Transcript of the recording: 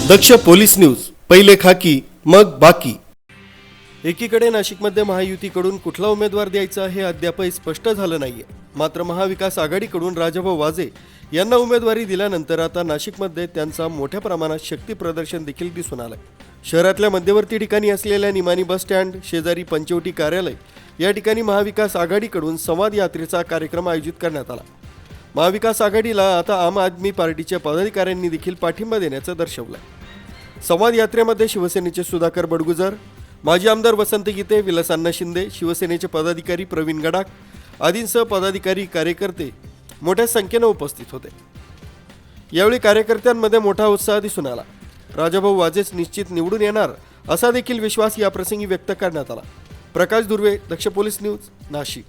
दक्ष police news, पहिले खाकी मग बाकी। एकीकडे नाशिकमध्ये महायुतीकडून कुठला उमेदवार द्यायचा हे अद्यापही स्पष्ट झालं नाहीये। मात्र महाविकास आघाडीकडून राजाभाऊ वाजे यांना उमेदवारी दिल्यानंतर आता नाशिकमध्ये त्यांचा मोठ्या प्रमाणात शक्ती प्रदर्शन देखील दिसून आलंय। शहरातल्या मध्यवर्ती ठिकाणी असलेल्या निमाणी बस स्टँड शेजारी पंचवटी कार्यालय या ठिकाणी महाविकास आघाडीकडून संवाद यात्रेचा कार्यक्रम आयोजित करण्यात आला। महाविकास आघाडीला आता आम आदमी पार्टीच्या पदाधिकाऱ्यांनी देखील पाठिंबा देण्याचं दर्शवलंय। संवाद यात्रेमध्ये शिवसेनेचे सुधाकर बडगुजर, माजी आमदार वसंत गीते, विलास अण्णा शिंदे, शिवसेनेचे पदाधिकारी प्रवीण गडाख आदींसह पदाधिकारी कार्यकर्ते मोठ्या संख्येने उपस्थित होते। यावेळी कार्यकर्त्यांमध्ये मोठा उत्साह दिसून आला। राजाभाऊ वाजेच निश्चित निवडून येणार असा देखील विश्वास या प्रसंगी व्यक्त करण्यात आला। प्रकाश दुर्वे, दक्ष पोलीस न्यूज, नाशिक।